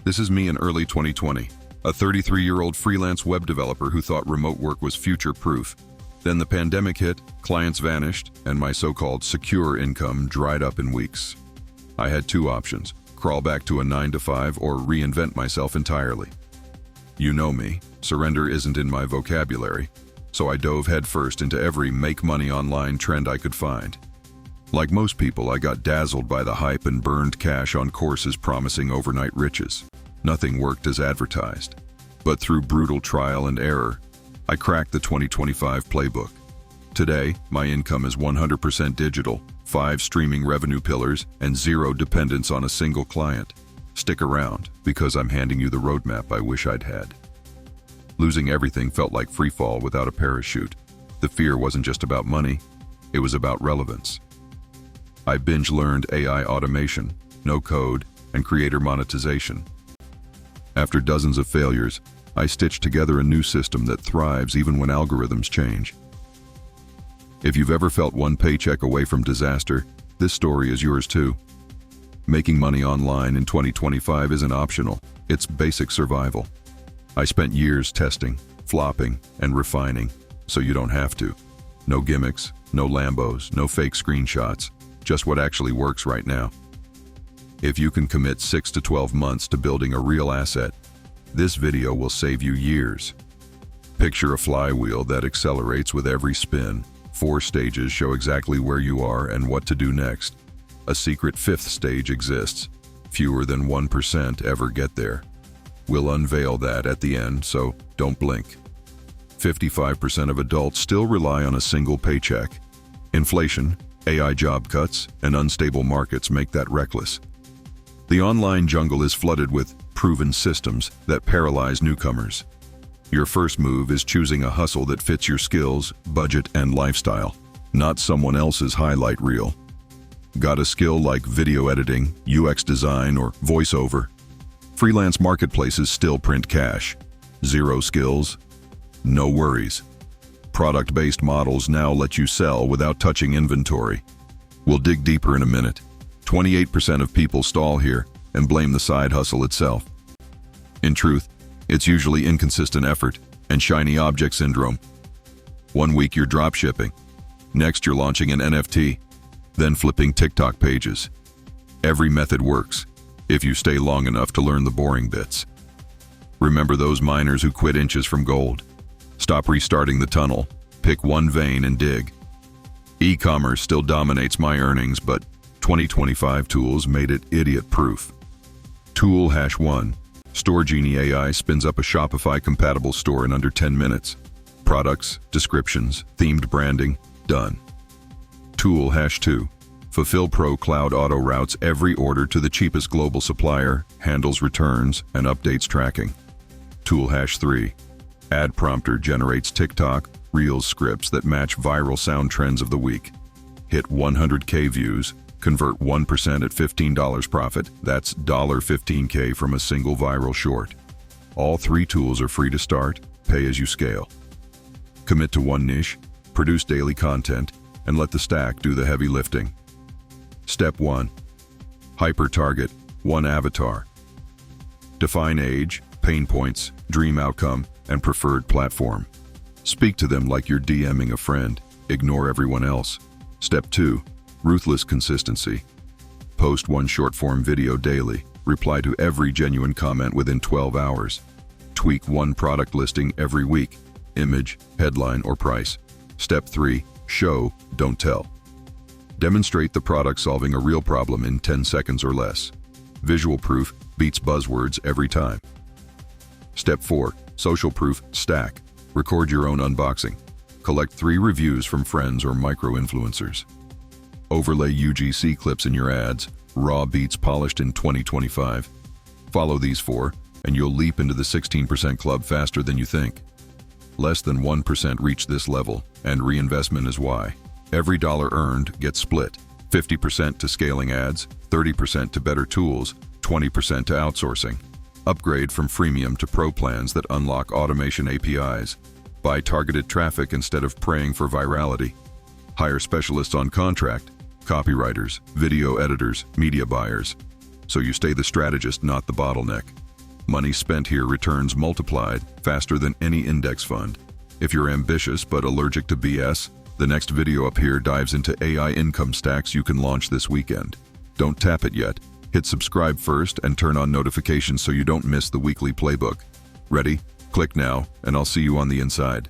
This is me in early 2020, a 33-year-old freelance web developer who thought remote work was future-proof. Then the pandemic hit, clients vanished, and my so-called secure income dried up in weeks. I had two options: crawl back to a 9-to-5 or reinvent myself entirely. You know me, surrender isn't in my vocabulary, so I dove headfirst into every make money online trend I could find. Like most people, I got dazzled by the hype and burned cash on courses promising overnight riches. Nothing worked as advertised. But through brutal trial and error, I cracked the 2025 playbook. Today, my income is 100% digital, 5 streaming revenue pillars, and 0 dependence on a single client. Stick around, because I'm handing you the roadmap I wish I'd had. Losing everything felt like free fall without a parachute. The fear wasn't just about money, it was about relevance. I binge-learned AI automation, no-code, and creator monetization. After dozens of failures, I stitched together a new system that thrives even when algorithms change. If you've ever felt one paycheck away from disaster, this story is yours too. Making money online in 2025 isn't optional, it's basic survival. I spent years testing, flopping, and refining, so you don't have to. No gimmicks, no Lambos, no fake screenshots, just what actually works right now. If you can commit 6 to 12 months to building a real asset, this video will save you years. Picture a flywheel that accelerates with every spin. 4 stages show exactly where you are and what to do next. A secret 5th stage exists. Fewer than 1% ever get there. We'll unveil that at the end, so don't blink. 55% of adults still rely on a single paycheck. Inflation, AI job cuts, and unstable markets make that reckless. The online jungle is flooded with proven systems that paralyze newcomers. Your first move is choosing a hustle that fits your skills, budget, and lifestyle, not someone else's highlight reel. Got a skill like video editing, UX design, or voiceover? Freelance marketplaces still print cash. 0 skills? No worries. Product-based models now let you sell without touching inventory. We'll dig deeper in a minute. 28% of people stall here and blame the side hustle itself. In truth, it's usually inconsistent effort and shiny object syndrome. One week you're dropshipping, next you're launching an NFT, then flipping TikTok pages. Every method works, if you stay long enough to learn the boring bits. Remember those miners who quit inches from gold? Stop restarting the tunnel, pick one vein and dig. E-commerce still dominates my earnings, but 2025 tools made it idiot-proof. Tool #1. Store Genie AI spins up a Shopify-compatible store in under 10 minutes. Products, descriptions, themed branding, done. Tool #2. Fulfill Pro Cloud auto routes every order to the cheapest global supplier, handles returns, and updates tracking. Tool #3. Ad Prompter generates TikTok, Reels scripts that match viral sound trends of the week. Hit 100K views, convert 1% at $15 profit, that's $15K from a single viral short. All 3 tools are free to start, pay as you scale. Commit to one niche, produce daily content, and let the stack do the heavy lifting. Step 1. Hyper-target, one avatar. Define age, pain points, dream outcome, and preferred platform. Speak to them like you're DMing a friend. Ignore everyone else. Step 2. Ruthless consistency. Post one short-form video daily. Reply to every genuine comment within 12 hours. Tweak one product listing every week. Image, headline, or price. Step 3. Show, don't tell. Demonstrate the product solving a real problem in 10 seconds or less. Visual proof beats buzzwords every time. Step 4. Social proof stack. Record your own unboxing. Collect 3 reviews from friends or micro-influencers. Overlay UGC clips in your ads, raw beats polished in 2025. Follow these 4, and you'll leap into the 16% club faster than you think. Less than 1% reach this level, and reinvestment is why. Every dollar earned gets split. 50% to scaling ads, 30% to better tools, 20% to outsourcing. Upgrade from freemium to pro plans that unlock automation APIs. Buy targeted traffic instead of praying for virality. Hire specialists on contract, copywriters, video editors, media buyers. So you stay the strategist, not the bottleneck. Money spent here returns multiplied faster than any index fund. If you're ambitious but allergic to BS, the next video up here dives into AI income stacks you can launch this weekend. Don't tap it yet. Hit subscribe first and turn on notifications so you don't miss the weekly playbook. Ready? Click now, and I'll see you on the inside.